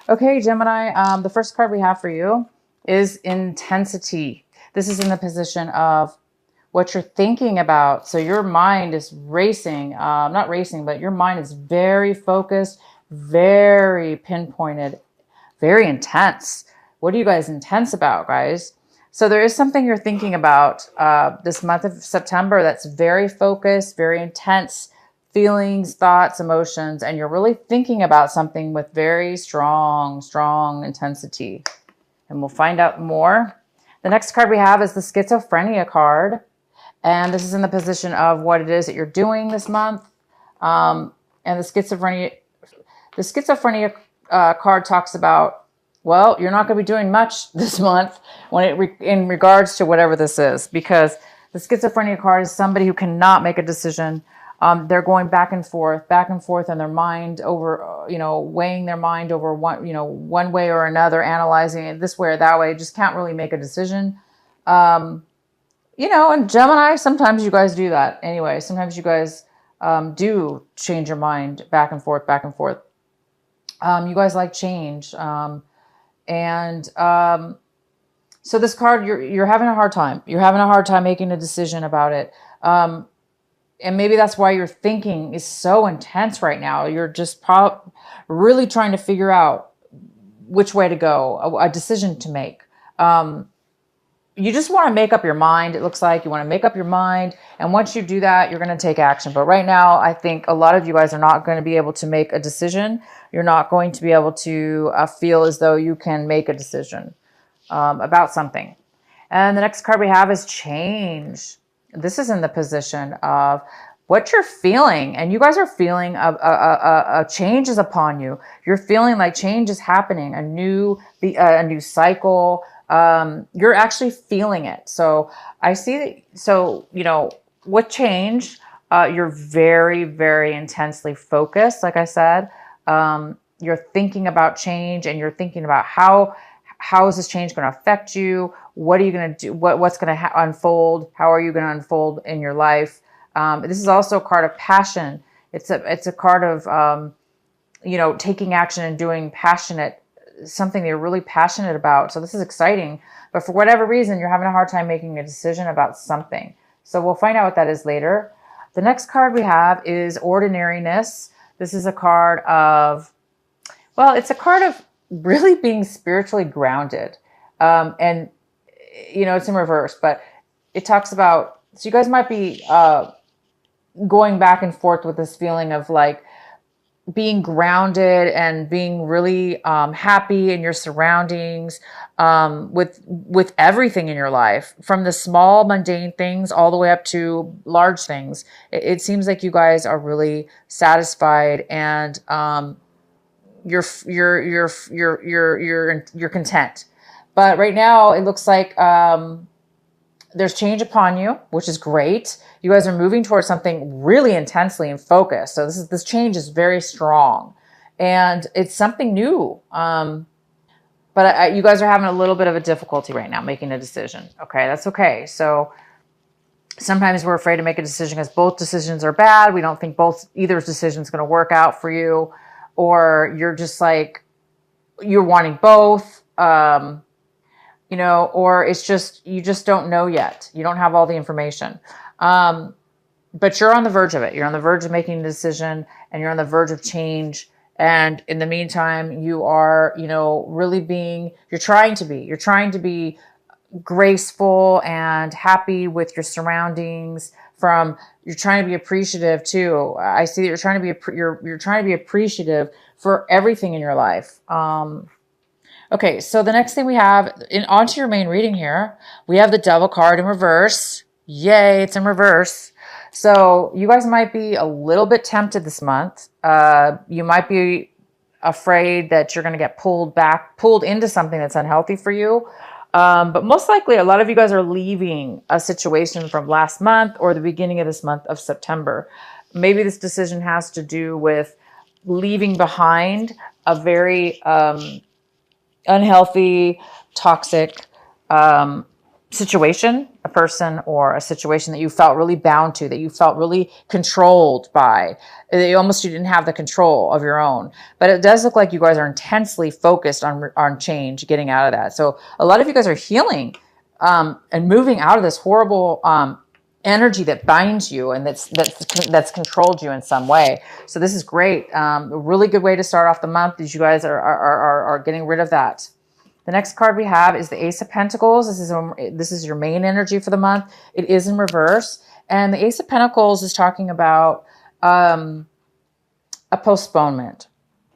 Okay, Gemini, the first card we have for you is intensity. This is in the position of what you're thinking about. So your mind is racing, not racing, but your mind is very focused, very pinpointed, very intense. What are you guys intense about, guys? So there is something you're thinking about this month of September that's very focused, very intense feelings, thoughts, emotions, and you're really thinking about something with very strong intensity. And we'll find out more. The next card we have is the schizophrenia card. And this is in the position of what it is that you're doing this month. And the schizophrenia card talks about, well, you're not going to be doing much this month in regards to whatever this is, because the schizophrenia card is somebody who cannot make a decision. They're going back and forth in their mind over, weighing their mind over one way or another, analyzing it this way or that way, just can't really make a decision. And Gemini, sometimes you guys do that anyway. Sometimes you guys do change your mind back and forth. You guys like change. So this card, you're having a hard time. You're having a hard time making a decision about it. And maybe that's why your thinking is so intense right now. You're just really trying to figure out which way to go, a decision to make. You just want to make up your mind. It looks like you want to make up your mind. And once you do that, you're going to take action. But right now, I think a lot of you guys are not going to be able to make a decision. You're not going to be able to feel as though you can make a decision about something. And the next card we have is change. This is in the position of what you're feeling. And you guys are feeling a change is upon you. You're feeling like change is happening, a new cycle. You're actually feeling it. So I see that. So, with change, you're very, very intensely focused. Like I said, you're thinking about change, and you're thinking about how is this change going to affect you? What are you going to do? What's going to unfold? How are you going to unfold in your life? This is also a card of passion. It's a card of, taking action and doing something that you're really passionate about. So this is exciting, but for whatever reason, you're having a hard time making a decision about something. So we'll find out what that is later. The next card we have is ordinariness. This is a card of, it's a card of really being spiritually grounded. And, it's in reverse, but it talks about, so you guys might be going back and forth with this feeling of like being grounded and being really happy in your surroundings, with everything in your life, from the small mundane things all the way up to large things. It seems like you guys are really satisfied, and you're content. But right now it looks like there's change upon you, which is great. You guys are moving towards something really intensely and focused. So this change is very strong, and it's something new. But you guys are having a little bit of a difficulty right now making a decision. Okay, that's okay. So sometimes we're afraid to make a decision because both decisions are bad. We don't think either decision is going to work out for you, or you're just like, you're wanting both. Or it's just, you just don't know yet. You don't have all the information. But you're on the verge of it. You're on the verge of making a decision, and you're on the verge of change. And in the meantime, you are, you're trying to be graceful and happy with your surroundings. You're trying to be appreciative too. I see that you're trying to be appreciative for everything in your life. Okay, so the next thing we have, onto your main reading here, we have the Devil card in reverse. Yay, it's in reverse. So you guys might be a little bit tempted this month. You might be afraid that you're going to get pulled into something that's unhealthy for you. But most likely, a lot of you guys are leaving a situation from last month or the beginning of this month of September. Maybe this decision has to do with leaving behind a very unhealthy, toxic situation, a person or a situation that you felt really bound to, that you felt really controlled by, that you didn't have the control of your own. But it does look like you guys are intensely focused on change, getting out of that. So a lot of you guys are healing and moving out of this horrible energy that binds you and that's controlled you in some way. So this is great. A really good way to start off the month is you guys are getting rid of that. The next card we have is the Ace of Pentacles. This is your main energy for the month. It is in reverse. And the Ace of Pentacles is talking about a postponement.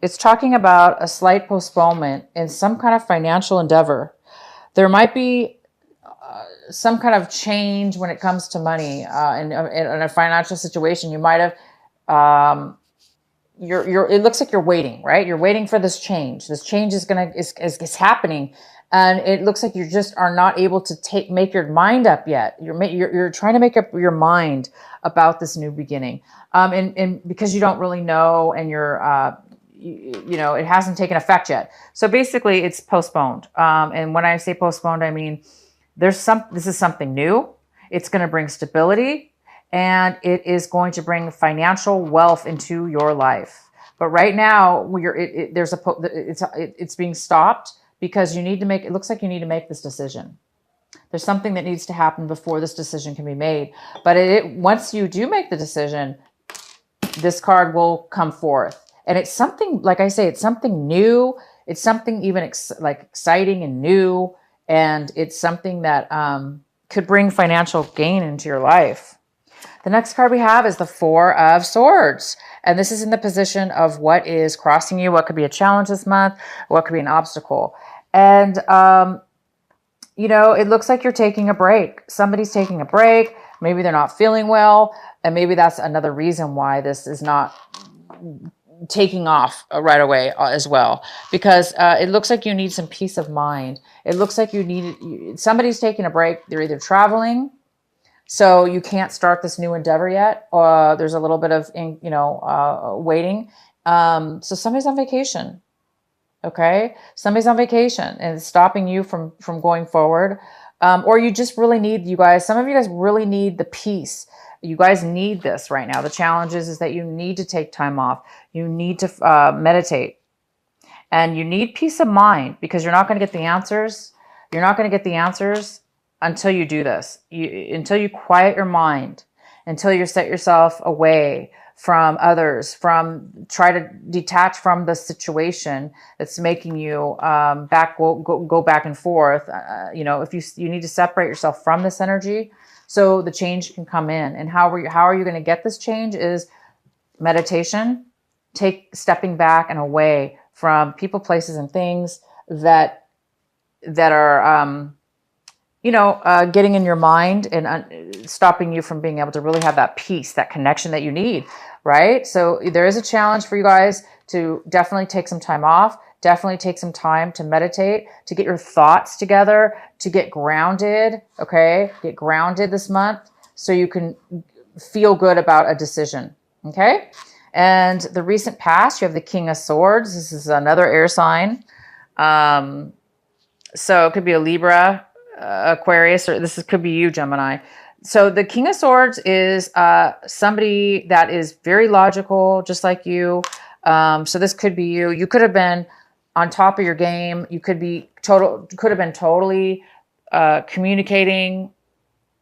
It's talking about a slight postponement in some kind of financial endeavor. There might be some kind of change when it comes to money in a financial situation. You might have it looks like you're waiting, right? You're waiting for this change. This change is happening, and it looks like you just are not able to make your mind up yet. You're trying to make up your mind about this new beginning, and because you don't really know, and it hasn't taken effect yet. So basically, it's postponed. And when I say postponed, I mean this is something new. It's going to bring stability. And it is going to bring financial wealth into your life. But right now, it's being stopped because it looks like you need to make this decision. There's something that needs to happen before this decision can be made. But once you do make the decision, this card will come forth. And it's something, like I say, it's something new. It's something even exciting and new. And it's something that could bring financial gain into your life. The next card we have is the Four of Swords. And this is in the position of what is crossing you, what could be a challenge this month, what could be an obstacle. And, it looks like you're taking a break. Somebody's taking a break. Maybe they're not feeling well. And maybe that's another reason why this is not taking off right away as well. Because it looks like you need some peace of mind. It looks like somebody's taking a break. They're either traveling, so you can't start this new endeavor yet. There's a little bit of, waiting. So somebody's on vacation. Okay. Somebody's on vacation and it's stopping you from going forward. Or you just really need, some of you guys really need the peace. You guys need this right now. The challenge is that you need to take time off. You need to meditate, and you need peace of mind, because you're not going to get the answers. You're not going to get the answers until you do this, until you quiet your mind, until you set yourself away from others, try to detach from the situation that's making you go back and forth. If you need to separate yourself from this energy so the change can come in. And how are you going to get this change is meditation, stepping back and away from people, places, and things that are getting in your mind and stopping you from being able to really have that peace, that connection that you need, right? So there is a challenge for you guys to definitely take some time off, definitely take some time to meditate, to get your thoughts together, to get grounded, okay? Get grounded this month so you can feel good about a decision, okay? And the recent past, you have the King of Swords. This is another air sign. So it could be a Libra, Aquarius, or could be you, Gemini. So the King of Swords is somebody that is very logical, just like you. So this could be you. You could have been on top of your game. You could have been totally communicating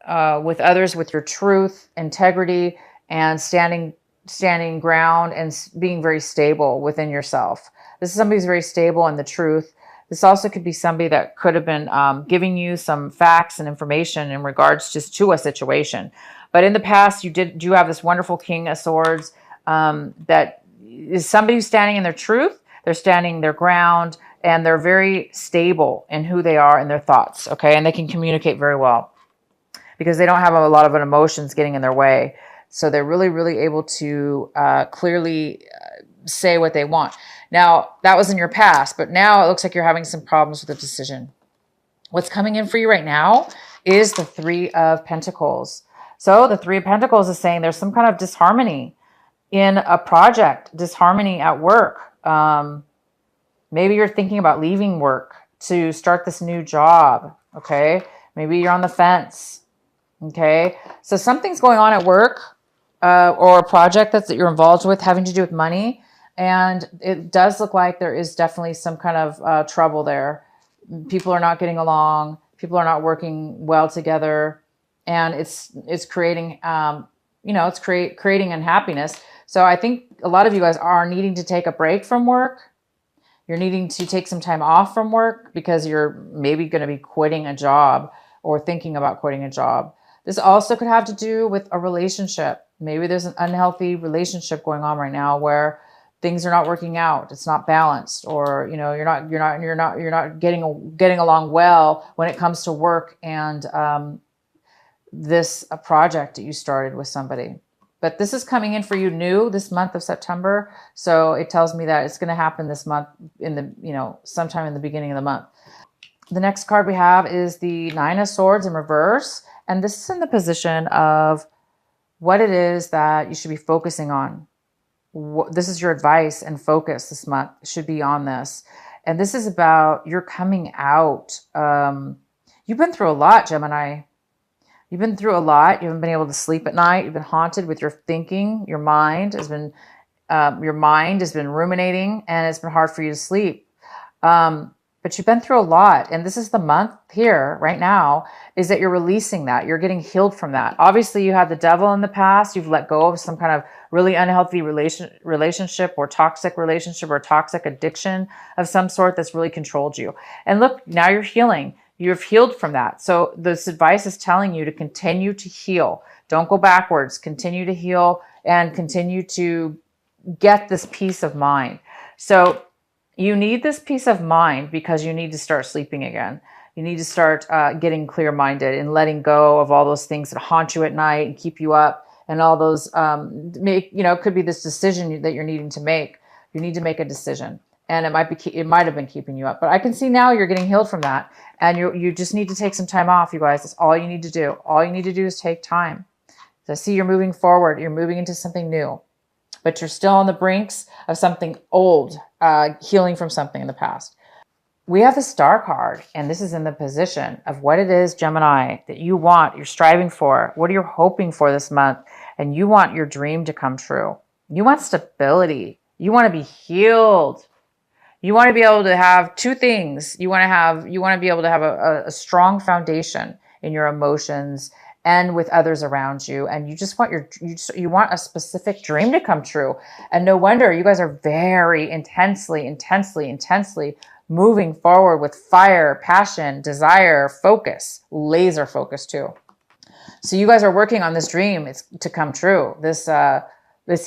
with others with your truth, integrity, and standing ground and being very stable within yourself. This is somebody who's very stable in the truth. This also could be somebody that could have been giving you some facts and information in regards just to a situation. But in the past, you do have this wonderful King of Swords that is somebody who's standing in their truth. They're standing their ground, and they're very stable in who they are and their thoughts, okay? And they can communicate very well because they don't have a lot of emotions getting in their way. So they're really, really able to clearly say what they want. Now, that was in your past, but now it looks like you're having some problems with the decision. What's coming in for you right now is the Three of Pentacles. So the Three of Pentacles is saying there's some kind of disharmony in a project, disharmony at work. Maybe you're thinking about leaving work to start this new job, okay? Maybe you're on the fence. Okay. So something's going on at work or a project that you're involved with having to do with money. And it does look like there is definitely some kind of trouble there. People are not getting along. People are not working well together. And it's creating, it's creating unhappiness. So I think a lot of you guys are needing to take a break from work. You're needing to take some time off from work because you're maybe going to be quitting a job or thinking about quitting a job. This also could have to do with a relationship. Maybe there's an unhealthy relationship going on right now where things are not working out. It's not balanced, or you're not getting along well when it comes to work and a project that you started with somebody. But this is coming in for you new this month of September. So it tells me that it's going to happen this month sometime in the beginning of the month. The next card we have is the Nine of Swords in reverse. And this is in the position of what it is that you should be focusing on. This is your advice and focus this month should be on this. And this is about you're coming out. You've been through a lot, Gemini. You've been through a lot. You haven't been able to sleep at night. You've been haunted with your thinking. Your mind has been ruminating, and it's been hard for you to sleep. But you've been through a lot. And this is the month here right now is that you're releasing that. You're getting healed from that. Obviously, you had the devil in the past. You've let go of some kind of really unhealthy relationship or toxic addiction of some sort that's really controlled you. And look, now you're healing. You've healed from that. So this advice is telling you to continue to heal. Don't go backwards. Continue to heal and continue to get this peace of mind. So you need this peace of mind because you need to start sleeping again. You need to start getting clear-minded and letting go of all those things that haunt you at night and keep you up, and all those it could be this decision that you're needing to make. You need to make a decision, and it might have been keeping you up. But I can see now you're getting healed from that, and you just need to take some time off, you guys. That's all you need to do. All you need to do is take time. So see, you're moving forward. You're moving into something new, but you're still on the brinks of something old, healing from something in the past. We have the Star card, and this is in the position of what it is, Gemini, that you want, you're striving for, what are you hoping for this month, and you want your dream to come true. You want stability. You want to be healed. You want to be able to have two things. You want to be able to have a strong foundation in your emotions and with others around you. And you just want you want a specific dream to come true. And no wonder you guys are very intensely moving forward with fire, passion, desire, focus, laser focus too. So you guys are working on this dream to come true. This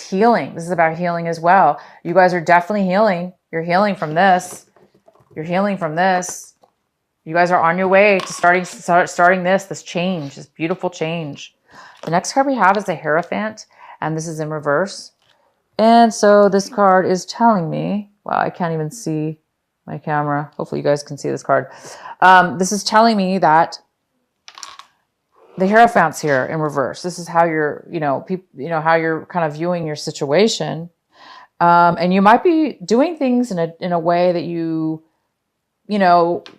healing. This is about healing as well. You guys are definitely healing. You're healing from this. You're healing from this. You guys are on your way to starting this change, this beautiful change. The next card we have is the Hierophant, and this is in reverse. And so this card is telling me, wow, I can't even see my camera. Hopefully you guys can see this card. This is telling me that the Hierophant's here in reverse. This is how you're, how you're kind of viewing your situation. And you might be doing things in a way that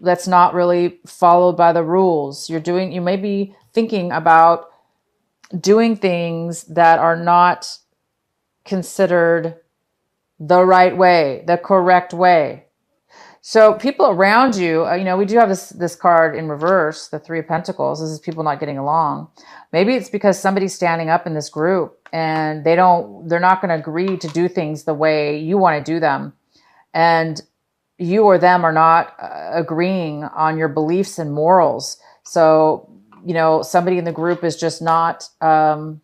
that's not really followed by the rules. You may be thinking about doing things that are not considered the right way, the correct way. So people around you, we do have this card in reverse, the Three of Pentacles. This is people not getting along. Maybe it's because somebody's standing up in this group and they're not going to agree to do things the way you want to do them. And you or them are not agreeing on your beliefs and morals. So, somebody in the group is just not, they're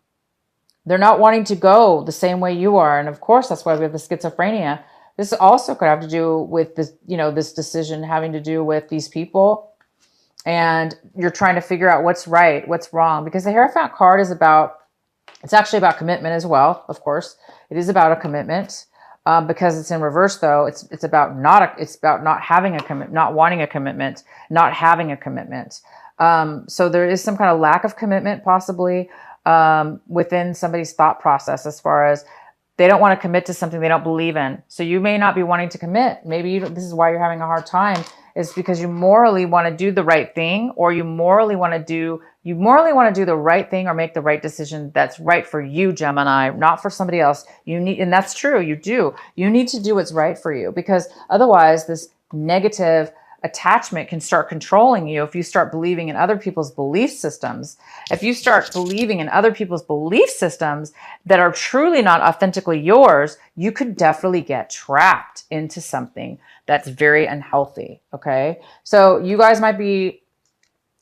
not wanting to go the same way you are. And of course, that's why we have the schizophrenia. This also could have to do with this, this decision having to do with these people. And you're trying to figure out what's right, what's wrong. Because the Hierophant card is it's actually about commitment as well, of course. It is about a commitment. Because it's in reverse, though, it's about not having a commitment, not wanting a commitment, not having a commitment. So there is some kind of lack of commitment possibly within somebody's thought process, as far as they don't want to commit to something they don't believe in. So you may not be wanting to commit. Maybe this is why you're having a hard time is because you morally want to do the right thing, or you morally want to do the right thing or make the right decision that's right for you, Gemini, not for somebody else. You need, and that's true, you do. You need to do what's right for you, because otherwise this negative attachment can start controlling you. If you start believing in other people's belief systems, if you start believing in other people's belief systems that are truly not authentically yours, you could definitely get trapped into something that's very unhealthy. Okay. So you guys might be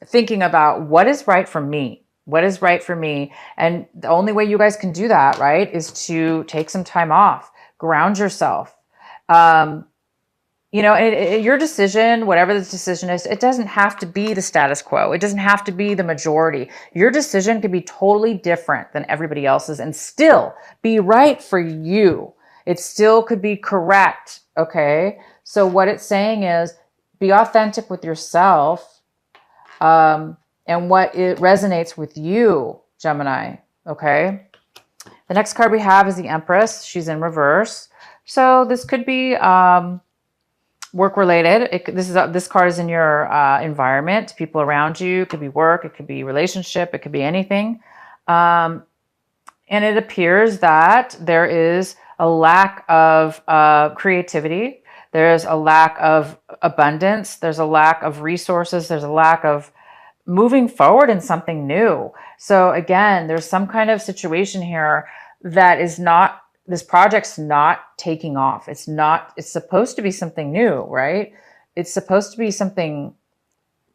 thinking about what is right for me. What is right for me? And the only way you guys can do that, right, is to take some time off, ground yourself. You know, your decision, whatever the decision is, it doesn't have to be the status quo. It doesn't have to be the majority. Your decision could be totally different than everybody else's and still be right for you. It still could be correct. Okay. So what it's saying is be authentic with yourself, and what it resonates with you, Gemini. Okay. The next card we have is the Empress. She's in reverse. So this could be, work related. This card is in your environment, people around you. It could be work, it could be relationship, it could be anything. And it appears that there is a lack of creativity. There's a lack of abundance. There's a lack of resources. There's a lack of moving forward in something new. So again, there's some kind of situation here that is not, this project's not taking off. It's supposed to be something new, right? It's supposed to be something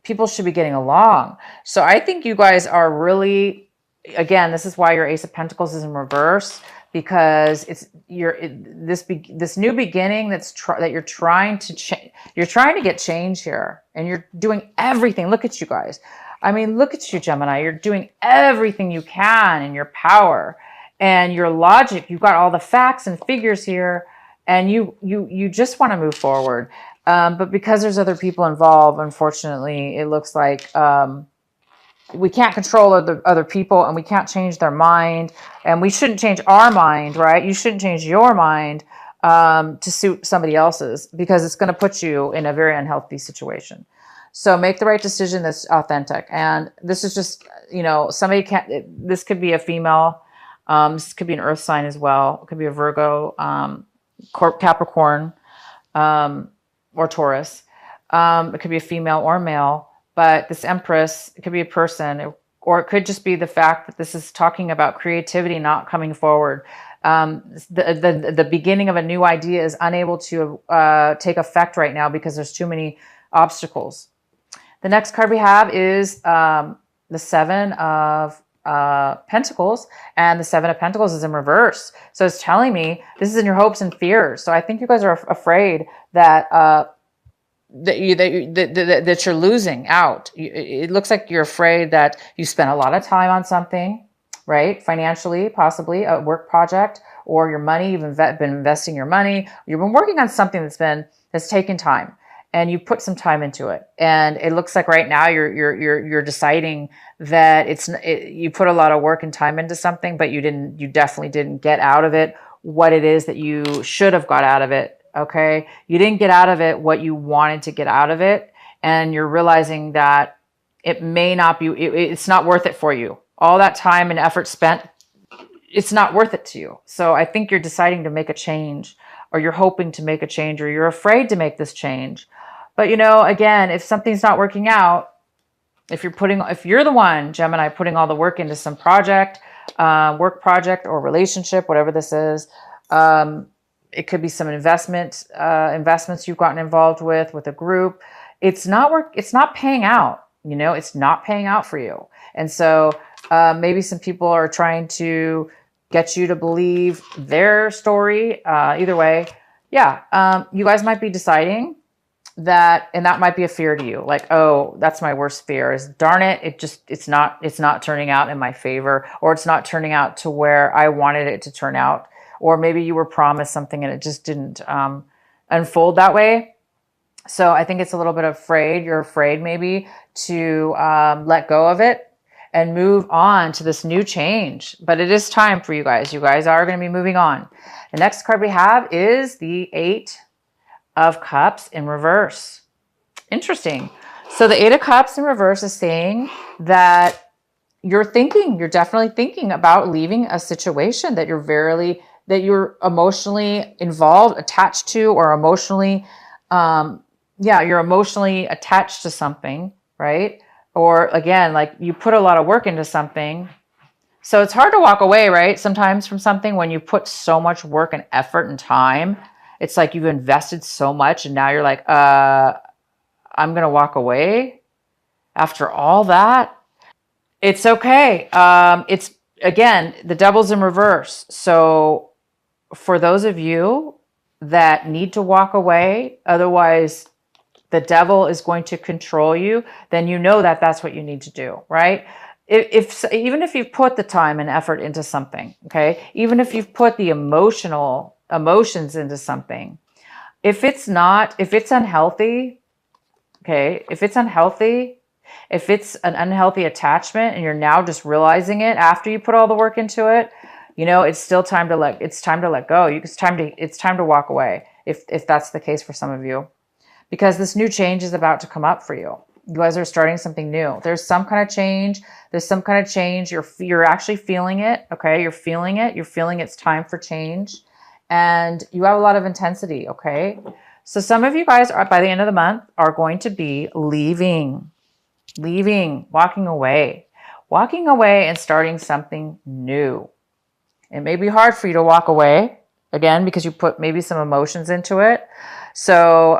people should be getting along. So I think you guys are really, again, this is why your Ace of Pentacles is in reverse, because this new beginning that you're trying to get change here, and you're doing everything. Look at you guys. I mean, look at you, Gemini. You're doing everything you can in your power and your logic. You've got all the facts and figures here, and you just want to move forward. But because there's other people involved, unfortunately, it looks like we can't control other people, and we can't change their mind, and we shouldn't change our mind, right? You shouldn't change your mind to suit somebody else's, because it's going to put you in a very unhealthy situation. So make the right decision that's authentic. And this is just, you know, this could be a female. This could be an earth sign as well. It could be a Virgo, Capricorn, or Taurus. It could be a female or male, but this Empress, it could be a person, or it could just be the fact that this is talking about creativity not coming forward. The beginning of a new idea is unable to take effect right now because there's too many obstacles. The next card we have is the Seven of Pentacles, and the Seven of Pentacles is in reverse. So it's telling me this is in your hopes and fears. So I think you guys are afraid that that you're losing out. It looks like you're afraid that you spent a lot of time on something, right? Financially, possibly a work project, or your money. You've been investing your money. You've been working on something that's taken time, and you put some time into it. And it looks like right now you're deciding that you put a lot of work and time into something, but you definitely didn't get out of it what it is that you should have got out of it. Okay. You didn't get out of it what you wanted to get out of it. And you're realizing that it may not be, it's not worth it for you. All that time and effort spent, it's not worth it to you. So I think you're deciding to make a change, or you're hoping to make a change, or you're afraid to make this change. But, you know, again, if something's not working out, if you're the one, Gemini, putting all the work into some project, work project or relationship, whatever this is, it could be some investments you've gotten involved with a group. It's not paying out, you know, it's not paying out for you. And so maybe some people are trying to get you to believe their story. Either way, yeah, you guys might be deciding that, and that might be a fear to you. Like, oh, that's my worst fear, is darn it, it's not turning out in my favor, or it's not turning out to where I wanted it to turn out. Or maybe you were promised something and it just didn't unfold that way. So I think it's a little bit afraid. You're afraid maybe to let go of it and move on to this new change. But it is time for you guys. You guys are going to be moving on. The next card we have is the Eight of Cups in reverse. Interesting. So the Eight of Cups in reverse is saying that you're definitely thinking about leaving a situation that you're emotionally involved, attached to, or emotionally, you're emotionally attached to something, right? Or again, like you put a lot of work into something. So it's hard to walk away, right? Sometimes from something when you put so much work and effort and time, it's like you've invested so much and now you're like, I'm going to walk away after all that. It's okay. It's again, the devil's in reverse. So for those of you that need to walk away, otherwise the devil is going to control you, then you know that that's what you need to do, right? If even if you've put the time and effort into something, okay, even if you've put the emotions into something, if it's unhealthy, okay, if it's an unhealthy attachment and you're now just realizing it after you put all the work into it, it's still time to let go. It's time to walk away if that's the case for some of you, because this new change is about to come up for you. You guys are starting something new. There's some kind of change. You're actually feeling it. Okay. You're feeling it. You're feeling it's time for change, and you have a lot of intensity. Okay. So some of you guys by the end of the month are going to be leaving, walking away and starting something new. It may be hard for you to walk away again because you put maybe some emotions into it. So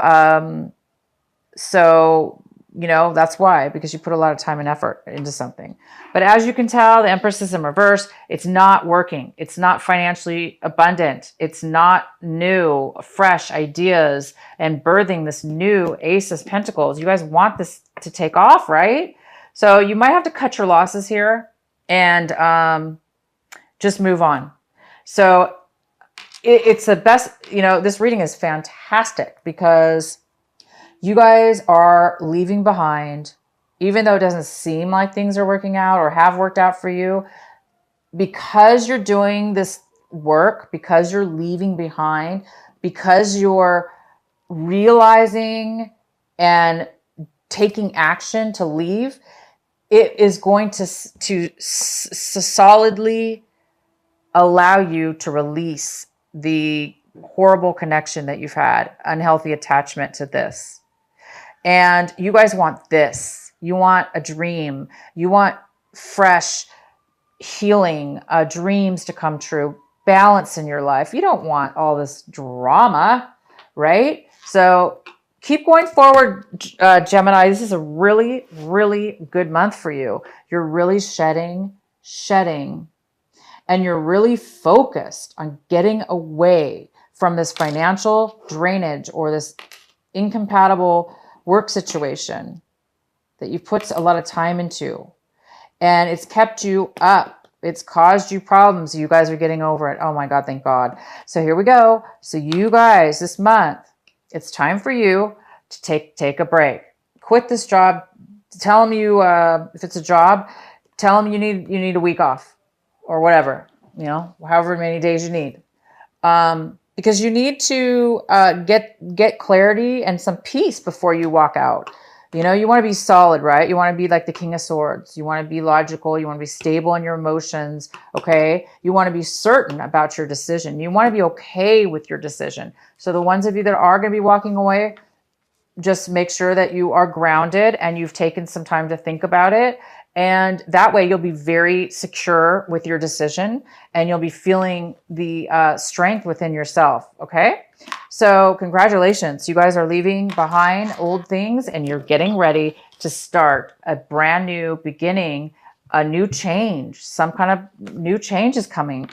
that's why, because you put a lot of time and effort into something. But as you can tell, the Empress is in reverse. It's not working. It's not financially abundant. It's not new, fresh ideas and birthing this new Ace of Pentacles. You guys want this to take off, right? So you might have to cut your losses here and just move on. So it's the best, this reading is fantastic because you guys are leaving behind, even though it doesn't seem like things are working out or have worked out for you, because you're doing this work, because you're leaving behind, because you're realizing and taking action to leave, it is going to solidly allow you to release the horrible connection that you've had, unhealthy attachment to this. And you guys want this. You want a dream. You want fresh healing, dreams to come true, balance in your life. You don't want all this drama, right? So keep going forward, Gemini. This is a really, really good month for you. You're really shedding, and you're really focused on getting away from this financial drainage or this incompatible work situation that you put a lot of time into, and it's kept you up. It's caused you problems. You guys are getting over it. Oh my God, thank God. So here we go. So you guys, this month, it's time for you to take a break. Quit this job. Tell them if it's a job, tell them you need a week off or whatever, however many days you need. Because you need to get clarity and some peace before you walk out. You want to be solid, right? You want to be like the King of Swords. You want to be logical. You want to be stable in your emotions, okay? You want to be certain about your decision. You want to be okay with your decision. So the ones of you that are going to be walking away, just make sure that you are grounded and you've taken some time to think about it. And that way you'll be very secure with your decision and you'll be feeling the strength within yourself. Okay. So congratulations. You guys are leaving behind old things and you're getting ready to start a brand new beginning, a new change. Some kind of new change is coming.